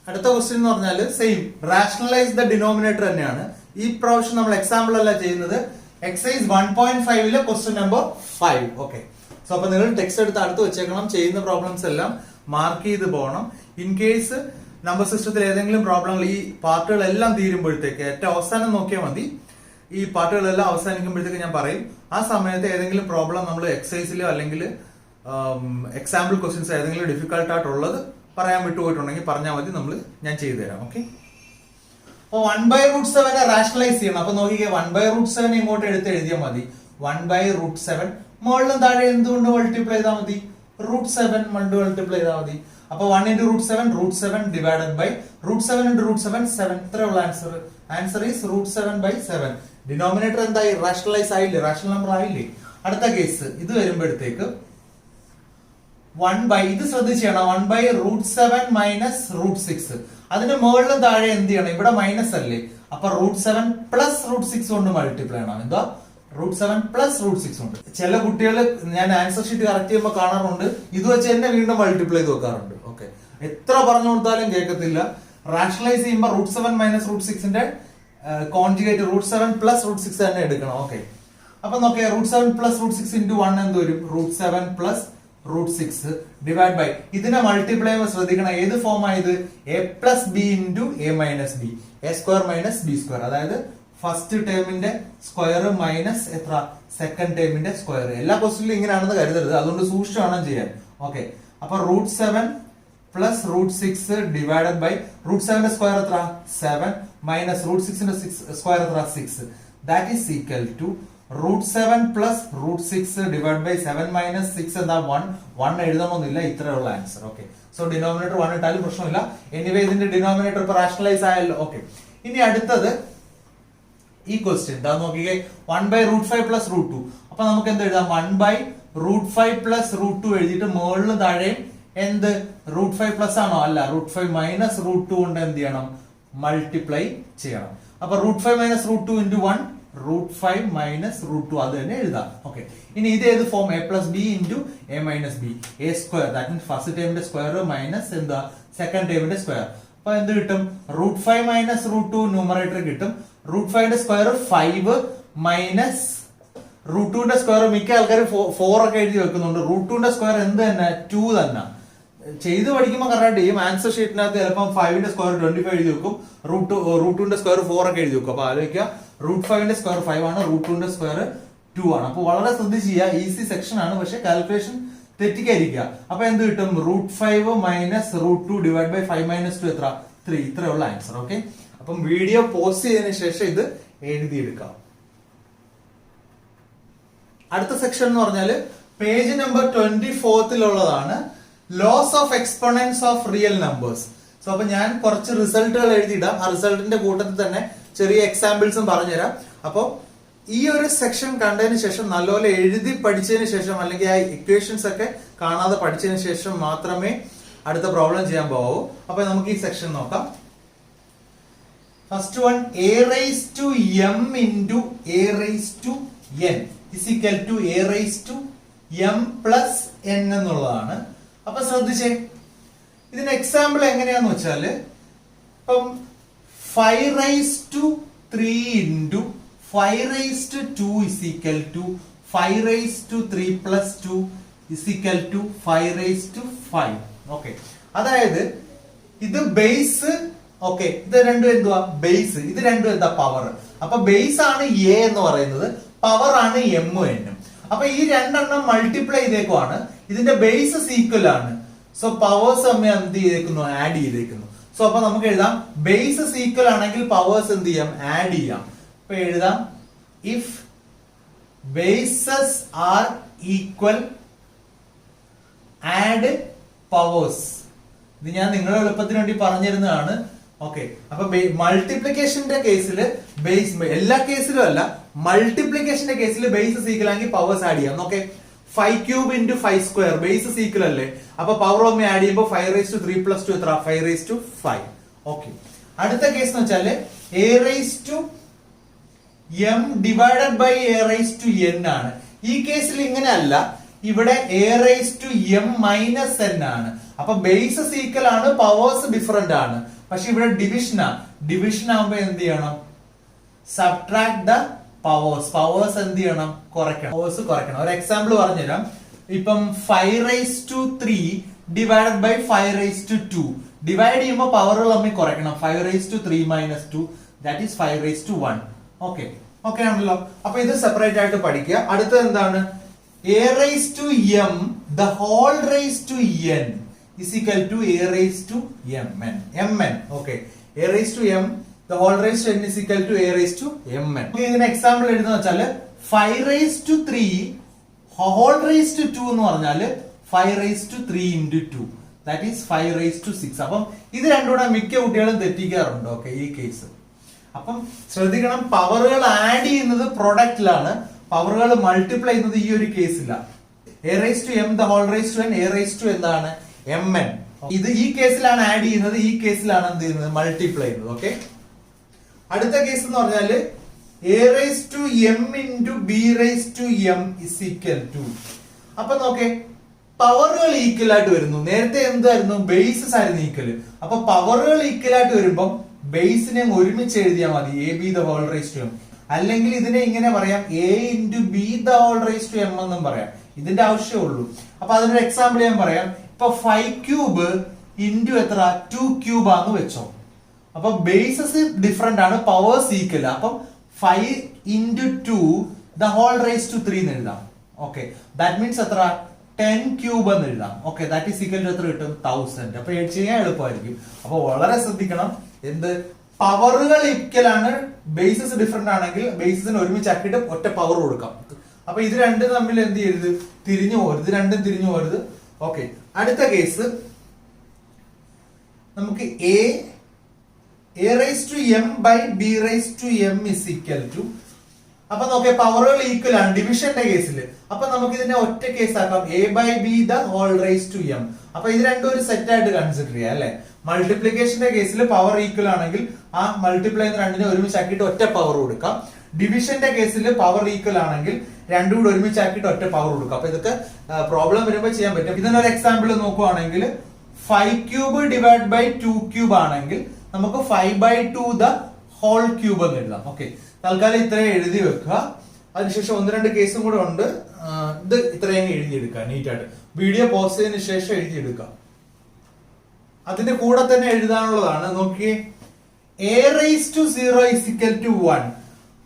അടുത്ത ക്വസ്റ്റ്യൻ എന്ന് പറഞ്ഞാൽ സെയിം റാഷണലൈസ് ദ ഡിനോമിനേറ്റർ തന്നെയാണ്. ഈ പ്രാവശ്യം നമ്മൾ എക്സാമ്പിൾ അല്ല ചെയ്യുന്നത്. Exercise 1.5 question number 5. Okay, so അപ്പൊ നിങ്ങൾ ടെക്സ്റ്റ് എടുത്ത് അടുത്ത് വെച്ചേക്കണം. ചെയ്യുന്ന പ്രോബ്ലംസ് എല്ലാം മാർക്ക് ചെയ്ത് പോകണം. ഇൻ കേസ് നമ്പർ സിസ്റ്റത്തിൽ ഏതെങ്കിലും പ്രോബ്ലങ്ങൾ ഈ പാർട്ടുകളെല്ലാം തീരുമ്പോഴത്തേക്ക് ഏറ്റവും അവസാനം നോക്കിയാൽ മതി. ഈ പാർട്ടുകളെല്ലാം അവസാനിക്കുമ്പോഴത്തേക്ക് ഞാൻ പറയും. ആ സമയത്ത് ഏതെങ്കിലും പ്രോബ്ലം നമ്മൾ എക്സസൈസിലോ അല്ലെങ്കിൽ എക്സാമ്പിൾ ക്വസ്റ്റ്യൻസ് ഏതെങ്കിലും ഡിഫിക്കൽട്ട് ആയിട്ടുള്ളത് പറയാൻ വിട്ടുപോയിട്ടുണ്ടെങ്കിൽ പറഞ്ഞാൽ മതി, ഞാൻ ചെയ്തു തരാം. ഓക്കെ, അപ്പൊ 1/√7 റാഷണലൈസ് ചെയ്യണം. അപ്പൊ നോക്കിക്കേ, 1/√7 ഇങ്ങോട്ട് എഴുതിയാൽ മതി. 1/√7 മുകളിലും താഴെ എന്തുകൊണ്ട് മൾട്ടിപ്ലൈ ചെയ്താൽ മതി? √7 മൾട്ടിപ്ലൈ ചെയ്താൽ മതി. അപ്പൊ 1 × √7 √7 ഡിവൈഡഡ് ബൈ √7 × √7 7. ഇത്രയുള്ള ആൻസർ. Answer is √7/7. ഡിനോമിനേറ്റർ എന്തായി? റാഷണലൈസ് ആയില്ലേ? റാഷണൽ നമ്പർ ആയില്ലേ? അടുത്ത കേസ് ഇത് വരുമ്പോഴത്തേക്ക് ഇത് ശ്രദ്ധിച്ചാണ് 1/√7 മൈനസ് √6. അതിന്റെ മുകളിലും താഴെ എന്ത് ചെയ്യണം? ഇവിടെ മൈനസ് അല്ലേ? അപ്പൊ √7 പ്ലസ് √6 കൊണ്ട് മൾട്ടിപ്ലൈ ചെയ്യണം. എന്താ? √7 പ്ലസ് √6 ഉണ്ട്. ചില കുട്ടികൾ ഞാൻ ആൻസർ ഷീറ്റ് കറക്റ്റ് ചെയ്യുമ്പോൾ കാണാറുണ്ട്, ഇത് വെച്ച് എന്നെ വീണ്ടും മൾട്ടിപ്ലൈ ചെയ്ത് വെക്കാറുണ്ട്. ഓക്കെ, എത്ര പറഞ്ഞു കൊടുത്താലും കേൾക്കത്തില്ല. റാഷണലൈസ് ചെയ്യുമ്പോൾ √7 മൈനസ് √6ന്റെ കോൺജുഗേറ്റ് √7 പ്ലസ് √6 തന്നെ എടുക്കണം. ഓക്കെ, അപ്പൊ നോക്കിയാ √7 പ്ലസ് √6 ഇൻറ്റു 1 എന്ത് വരും? √7 പ്ലസ് √6 ഡിവൈഡ് ബൈ ഇതിനെ മൾട്ടിപ്ലൈ ചെയ്യുമ്പോൾ ശ്രദ്ധിക്കണം ഏത് ഫോം ആയത്? a plus B into a minus B, a square minus B square. അതായത് ഫസ്റ്റ് ടേമിന്റെ സ്ക്വയർ മൈനസ് എത്ര? സെക്കൻഡ് ടേമിന്റെ സ്ക്വയർ. എല്ലാ ക്വസ്റ്റ്യനിലും ഇങ്ങനെയാണെന്ന് കരുതരുത്, അതുകൊണ്ട് സൂക്ഷിച്ച് വേണം ചെയ്യാൻ. ഓക്കെ, അപ്പൊ √7 പ്ലസ് √6 ഡിവൈഡഡ് ബൈ √7 സ്ക്വയർ എത്ര? 7 മൈനസ് √6 സ്ക്വയർ എത്ര? 6. That is equal to √7 plus √6 divide by 7 minus 6 എന്താ? 1 എഴുതണമെന്നില്ല, ഇത്രയുള്ള ആൻസർ. ഓക്കെ, സോ ഡിനോമിനേറ്റർ 1 ഇട്ടാലും പ്രശ്നമില്ല. എനിവേ ഇതിന്റെ ഡിനോമിനേറ്റർ ഇപ്പൊ റാഷണലൈസ് ആയല്ലോ. ഓക്കെ, ഇനി അടുത്തത് ഈ ക്വസ്റ്റ്യൻ എന്താ നോക്കിക്കേ, 1/√5 പ്ലസ് √2. അപ്പൊ നമുക്ക് എന്ത് എഴുതാം? 1/√5 പ്ലസ് √2 എഴുതിയിട്ട് മുകളിലും താഴെയും എന്ത്? √5 പ്ലസ് ആണോ? അല്ല, √5 മൈനസ് √2 കൊണ്ട് എന്ത് ചെയ്യണം? മൾട്ടിപ്ലൈ ചെയ്യണം. അപ്പൊ √5 മൈനസ് √2 ഇൻറ്റു 1 √5 മൈനസ് √2 അത് തന്നെ എഴുതാം. ഓക്കെ, ഇനി ഇത് ഏത് form? a plus B into a minus B, a square. That means first ടേമിന്റെ സ്ക്വയർ മൈനസ് എന്താ? സെക്കൻഡ് ടേമിന്റെ സ്ക്വയർ. അപ്പൊ എന്ത് കിട്ടും? √5 മൈനസ് √2 ന്യൂമറേറ്റർ കിട്ടും. √5ന്റെ സ്ക്വയർ 5 മൈനസ് √2ന്റെ സ്ക്വയർ മിക്ക ആൾക്കാരും 4 ഒക്കെ എഴുതി വെക്കുന്നുണ്ട്. √2ന്റെ സ്ക്വയർ എന്ത് തന്നെ? 2 തന്നെ. ചെയ്ത് പഠിക്കുമ്പോൾ കറക്റ്റ് ചെയ്യും. ആൻസർ ഷീറ്റിനകത്ത് ചിലപ്പം 5ന്റെ സ്ക്വയർ 25 എഴുതി വെക്കും, √2ന്റെ സ്ക്വയർ 4 ഒക്കെ എഴുതി വെക്കും. അപ്പൊ ആലോചിക്കുക, √5ന്റെ സ്ക്വയർ 5 ആണ്, √2ന്റെ സ്ക്വയർ 2 ആണ്. അപ്പൊ വളരെ ശ്രദ്ധിച്ച് ചെയ്യുക. ഈസി സെക്ഷൻ ആണ്, പക്ഷെ കാൽക്കുലേഷൻ തെറ്റിക്കാതിരിക്കുക. അപ്പൊ എന്ത് കിട്ടും? √5 മൈനസ് √2 ഡിവൈഡ് ബൈ 5 മൈനസ് 2 എത്ര? 3. ഇത്രയുള്ള ആൻസർ. ഓക്കെ, അപ്പം വീഡിയോ പോസ്റ്റ് ചെയ്തതിനു ശേഷം ഇത് എഴുതിയെടുക്കാം. അടുത്ത സെക്ഷൻ എന്ന് പറഞ്ഞാല് page number 24 laws of exponents of real numbers. So അപ്പൊ ഞാൻ കുറച്ച് റിസൾട്ടുകൾ എഴുതിയിടാം. ആ റിസൾട്ടിന്റെ കൂട്ടത്തിൽ തന്നെ ചെറിയ എക്സാമ്പിൾസും പറഞ്ഞുതരാം. അപ്പോൾ ഈ ഒരു സെക്ഷൻ കണ്ടതിന് ശേഷം നല്ലപോലെ എഴുതി പഠിച്ചതിന് ശേഷം അല്ലെങ്കിൽ ആ ഇക്വേഷൻസ് ഒക്കെ കാണാതെ പഠിച്ചതിന് ശേഷം മാത്രമേ അടുത്ത പ്രോബ്ലം ചെയ്യാൻ പോകൂ. അപ്പൊ നമുക്ക് ഈ സെക്ഷൻ നോക്കാം. First one, a raised to m into a raised to n is equal to a raised to m plus n എന്നുള്ളതാണ്. അപ്പൊ ശ്രദ്ധിച്ചേ, ഇതിന് എക്സാമ്പിൾ എങ്ങനെയാന്ന് വെച്ചാല് ഇപ്പം 5 raised to 3 into 5 raised to 2 is equal to 5 raised to 3 plus 2 is equal to 5 raised to 5. Okay, അതായത് ഇത് base. Okay, ഇത് രണ്ടും എന്തുവാ? ബേസ്. ഇത് രണ്ടും എന്താ? പവർ. അപ്പൊ ബേസ് ആണ് a എന്ന് പറയുന്നത്, പവർ ആണ് m എന്നും. അപ്പൊ ഈ രണ്ടെണ്ണം മൾട്ടിപ്ലൈ ചെയ്തേക്കുവാണ്. ഇതിന്റെ ബേസസ് ഈക്വൽ ആണ്. സോ പവേഴ്സ് തമ്മിൽ എന്ത് ചെയ്തേക്കുന്നു? ആഡ് ചെയ്തേക്കുന്നു. സോ അപ്പൊ നമുക്ക് എഴുതാം ബേസസ് ഈക്വൽ ആണെങ്കിൽ പവേഴ്സ് എന്ത് ചെയ്യാം? ആഡ് ചെയ്യാം. അപ്പൊ എഴുതാം if bases R equal add powers. ഇത് ഞാൻ നിങ്ങളുടെ എളുപ്പത്തിന് വേണ്ടി പറഞ്ഞിരുന്നതാണ്. ഓക്കെ, അപ്പൊ മൾട്ടിപ്ലിക്കേഷന്റെ കേസിൽ ബേസ്, എല്ലാ കേസിലും അല്ല, മൾട്ടിപ്ലിക്കേഷന്റെ കേസിൽ ബേസസ് ഈക്വൽ ആണെങ്കിൽ പവേഴ്സ് ആഡ് ചെയ്യാം. Okay, 5 cube into 5 square bases equal അല്ലേ? അപ്പൊ പവർ തമ്മിൽ ആഡ് ചെയ്യുമ്പോൾ 5 raised to 3 plus 2 എത്ര? 5 raised to 5. ഓക്കെ, അടുത്ത കേസ് എന്ന് വെച്ചാല് a raised to m divided by a raised to n ആണ്. ഈ കേസിൽ ഇങ്ങനെ അല്ല, ഇവിടെ a raised to m minus n ആണ്. അപ്പൊ ബേസസ് ഈക്വൽ ആണ്, പവേഴ്സ് ഡിഫറെന്റ് ആണ്. പക്ഷെ ഇവിടെ ഡിവിഷൻ ആകുമ്പോ എന്ത് ചെയ്യണം? സബ്ട്രാക്ട് ദ പവേഴ്സ് എന്ത് ചെയ്യണം? കുറയ്ക്കണം. ഒരു എക്സാമ്പിൾ പറഞ്ഞുതരാം. ഇപ്പം 5�3 ഡിവൈഡഡ് ബൈ 5�2. ഡിവൈഡ് ചെയ്യുമ്പോൾ പവറുകൾ തമ്മിൽ കുറയ്ക്കണം. 5�3 - 2 ദാറ്റ് ഈസ് 5�1. ഓക്കെ ആണല്ലോ. അപ്പൊ ഇത് സെപ്പറേറ്റ് ആയിട്ട് പഠിക്കുക. അടുത്തത് എന്താണ്? a⁻m the whole raised to n is equal to a⁻mn. Okay, a⁻m the whole raised to n is equal to a⁻mn. ഇതിന് എക്സാമ്പിൾ എഴുതുന്ന വെച്ചാല് 5�3 whole raised to 2 എന്ന് പറഞ്ഞാല് 5�3 into 2 that is 5�6. അപ്പം ഇത് രണ്ടുകൂടെ മിക്ക കുട്ടികളും തെറ്റിക്കാറുണ്ട്. ഓക്കെ, ഈ കേസ് അപ്പം ശ്രദ്ധിക്കണം, പവറുകൾ ആഡ് ചെയ്യുന്നത് പ്രൊഡക്റ്റിലാണ്, പവറുകൾ മൾട്ടിപ്ലൈ ചെയ്യുന്നത് ഈ ഒരു കേസില്ല. a⁻m the whole raised to n എന്താണ്? mn. ഇത് ഈ കേസിലാണ് ആഡ് ചെയ്യുന്നത്, ഈ കേസിലാണ് എന്ത് ചെയ്യുന്നത്? മൾട്ടിപ്ലൈ ചെയ്യുന്നത്. ഓക്കെ, അടുത്ത കേസ് എന്ന് പറഞ്ഞാല് a⁻m into b⁻m is equal to. അപ്പൊ നോക്കേ, പവറുകൾ ഈക്വൽ ആയിട്ട് വരുന്നു. നേരത്തെ എന്തായിരുന്നു? ബേസസ് ആയിരുന്നു ഈക്വൽ. അപ്പൊ പവറുകൾ ഈക്വൽ ആയിട്ട് വരുമ്പം ബേസിനെ ഒരുമിച്ച് എഴുതിയാൽ മതി, ab the whole raised to m. അല്ലെങ്കിൽ ഇതിനെ ഇങ്ങനെ പറയാം, a into b the whole raised to m എന്നും പറയാം. ഇതിന്റെ ആവശ്യമുള്ളൂ. അപ്പൊ അതിനൊരു എക്സാമ്പിൾ ഞാൻ പറയാം. ഇപ്പൊ 5³ into എത്ര? 2³ ആന്ന് വെച്ചോ. അപ്പൊ ബേസസ് ഡിഫറെന്റ് ആണ്, പവേഴ്സ് ഈക്വൽ. അപ്പം 5 into 2 the whole raised to 3 എന്ന് എഴുതാം. ഓക്കെ, ദാറ്റ് മീൻസ് എത്ര? 10³ എന്ന് എഴുതാം. Okay, that is equal to എത്ര കിട്ടും? 1000. അപ്പൊ ചെയ്യാൻ എളുപ്പമായിരിക്കും. അപ്പൊ വളരെ ശ്രദ്ധിക്കണം, എന്ത്? പവറുകൾ ഈക്വൽ ആണ്, ബേസസ് ഡിഫറെന്റ് ആണെങ്കിൽ ബേസസിന് ഒരുമിച്ചാക്കിയിട്ട് ഒറ്റ പവർ കൊടുക്കാം. അപ്പൊ ഇത് രണ്ടും തമ്മിൽ എന്ത് ചെയ്യരുത്? തിരിഞ്ഞു പോകരുത്, രണ്ടും തിരിഞ്ഞു പോകരുത്. ഓക്കെ, അടുത്ത കേസ് നമുക്ക് a⁻m by b⁻m is equal to. അപ്പൊ നോക്കിയ പവറുകൾ ഈക്വൽ ആണ് ഡിവിഷന്റെ കേസിൽ. അപ്പൊ നമുക്ക് ഇതിനെ ഒറ്റ കേസ് ആക്കാം, a/b the whole raised to m. അപ്പൊ ഇത് രണ്ടും ഒരു സെറ്റ് ആയിട്ട് കൺസിഡർ ചെയ്യാം അല്ലെ. മൾട്ടിപ്ലിക്കേഷന്റെ കേസിൽ പവർ ഈക്വൽ ആണെങ്കിൽ ആ മൾട്ടിപ്ലൈ രണ്ടിനെ ഒരുമിച്ചാക്കിയിട്ട് ഒറ്റ പവർ കൊടുക്കാം. ഡിവിഷന്റെ കേസിൽ പവർ ഈക്വൽ ആണെങ്കിൽ രണ്ടും കൂടെ ഒരുമിച്ചാക്കിയിട്ട് ഒറ്റ പവർ കൊടുക്കാം. അപ്പൊ ഇതൊക്കെ പ്രോബ്ലം വരുമ്പോൾ ചെയ്യാൻ പറ്റും. ഇതിനൊരു എക്സാമ്പിൾ നോക്കുവാണെങ്കിൽ 5³ ഡിവൈഡ് ബൈ 2³ ആണെങ്കിൽ നമുക്ക് 5/2 the whole cube എന്ന് എഴുതാം. ഓക്കെ, തൽക്കാലം ഇത്രയും എഴുതി വെക്കുക. അതിനുശേഷം 1-2 കേസും കൂടെ ഉണ്ട്. ഇത് ഇത്രയും എഴുതിയെടുക്കുക നീറ്റായിട്ട്. വീഡിയോ പോസ്റ്റ് ചെയ്തതിനു ശേഷം എഴുതിയെടുക്കുക. അതിന്റെ കൂടെ തന്നെ എഴുതാനുള്ളതാണ്. നോക്കിയേ, a⁻0 is equal to 1.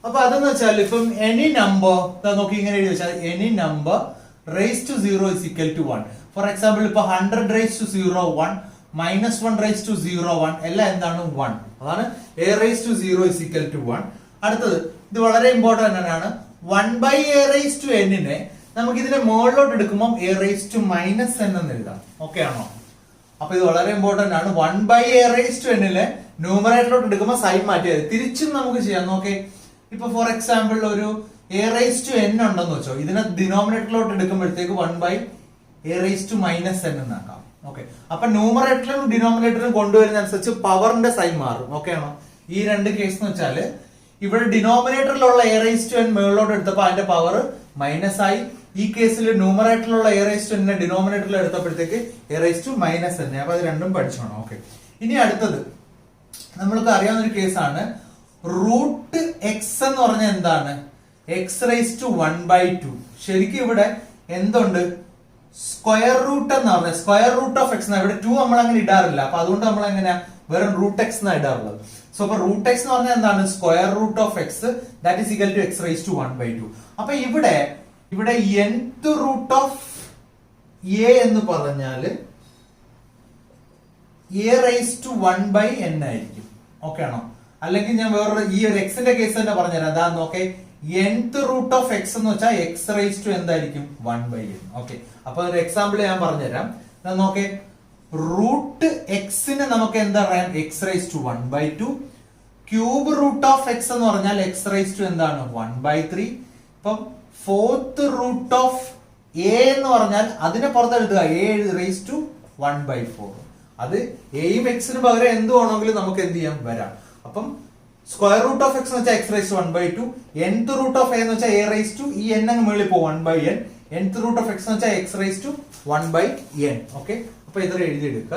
അപ്പൊ അതെന്ന് വെച്ചാൽ ഇപ്പം എനി നമ്പർ നോക്കി ഇങ്ങനെ എഴുതി വെച്ചാൽ any number raised to 0 is equal to 1. For example ഇപ്പൊ 100 raised to 0 1, -1 raised to 0 1 എല്ലാം എന്താണ്? 1. അതാണ് a⁻0 is equal to 1. അടുത്തത് ഇത് വളരെ ഇമ്പോർട്ടന്റ് ആണ്. 1/a⁻n നെ നമുക്ക് ഇതിനെ മുകളിലോട്ട് എടുക്കുമ്പോൾ a⁻n എന്ന് എഴുതാം. ഓക്കെ ആണോ? അപ്പൊ ഇത് വളരെ ഇമ്പോർട്ടന്റ് ആണ്. 1/a⁻n നെ ന്യൂമറേറ്ററിലോട്ട് എടുക്കുമ്പോൾ സൈൻ മാറ്റിയത് തിരിച്ചും നമുക്ക് ചെയ്യാം. നോക്കേ, ഇപ്പൊ ഫോർ എക്സാമ്പിൾ ഒരു a⁻n ഉണ്ടെന്ന് വെച്ചോ, ഇതിനെ ഡിനോമിനേറ്ററിലോട്ട് എടുക്കുമ്പോഴത്തേക്ക് 1/a⁻n എന്നാക്കാം. ഓക്കെ, അപ്പൊ ന്യൂമറേറ്ററിലും ഡിനോമിനേറ്ററിലും കൊണ്ടുവരുന്ന അനുസരിച്ച് പവറിന്റെ സൈൻ മാറും. ഓക്കെ ആണോ? ഈ രണ്ട് കേസ് എന്ന് വെച്ചാല് ഇവിടെ ഡിനോമിനേറ്ററിലുള്ള a⁻n മുകളിലോട്ട് എടുത്തപ്പോൾ അതിന്റെ പവർ മൈനസ് ആയി. ഈ കേസിൽ ന്യൂമറേറ്ററിലുള്ള a⁻n ഡിനോമിനേറ്ററിൽ എടുത്തപ്പോഴത്തേക്ക് a⁻n. അപ്പൊ അത് രണ്ടും പഠിച്ചോണം. ഓക്കെ, ഇനി അടുത്തത് നമ്മൾക്ക് അറിയാവുന്ന ഒരു കേസാണ് √x എന്ന് പറഞ്ഞാൽ എന്താണ്? x⁻1/2. ശരിക്കും ഇവിടെ എന്തുണ്ട്? സ്ക്വയർ റൂട്ട് എന്ന് പറഞ്ഞാൽ സ്ക്വയർ റൂട്ട് ഓഫ് എക്സ്. ഇവിടെ 2 നമ്മൾ അങ്ങനെ ഇടാറില്ല. അപ്പൊ അതുകൊണ്ട് നമ്മൾ എങ്ങനെയാ വെറും √x എന്നാ ഇടാറുള്ളത്. സോ അപ്പൊ √x എന്ന് പറഞ്ഞാൽ എന്താണ്? Square root of X that is equal to x⁻1/2. അപ്പൊ ഇവിടെ nth റൂട്ട് ഓഫ് a എന്ന് പറഞ്ഞാല് a⁻1/n ആയിരിക്കും. ഓക്കെ ആണോ? അല്ലെങ്കിൽ ഞാൻ വേറൊരു ഈ ഒരു എക്സിന്റെ കേസ് തന്നെ പറഞ്ഞുതരാം. അതാ നോക്കേ, nth റൂട്ട് ഓഫ് എക്സ് എന്ന് വെച്ചാൽ x⁻ എന്തായിരിക്കും? 1/n. ഓക്കെ, അപ്പൊ ഒരു എക്സാമ്പിൾ ഞാൻ പറഞ്ഞുതരാം. നോക്കേ, റൂട്ട് എക്സിന് നമുക്ക് എന്താ പറയാം? x⁻1/2. Cube root of X എന്ന് പറഞ്ഞാൽ x⁻ എന്താണ്? 1/3. ഇപ്പം 4th റൂട്ട് ഓഫ് a എന്ന് പറഞ്ഞാൽ അതിനെ പുറത്തെടുക്കുക, a⁻1/4. അത് എയും എക്സിന് പകരം എന്ത് വേണമെങ്കിലും നമുക്ക് എന്ത് ചെയ്യാം? വരാം. അപ്പം സ്ക്വയർ റൂട്ട് ഓഫ് എക്സ് എന്ന് വെച്ചാൽ x⁻1/2, nth root of a എന്ന് വെച്ചാൽ a⁻, ഈ n അങ്ങ് മുകളിൽ പോകും 1/n. nth root of X എന്ന് വെച്ചാൽ x⁻1/n. ഓക്കെ, അപ്പൊ ഇത്ര എഴുതിയെടുക്കുക.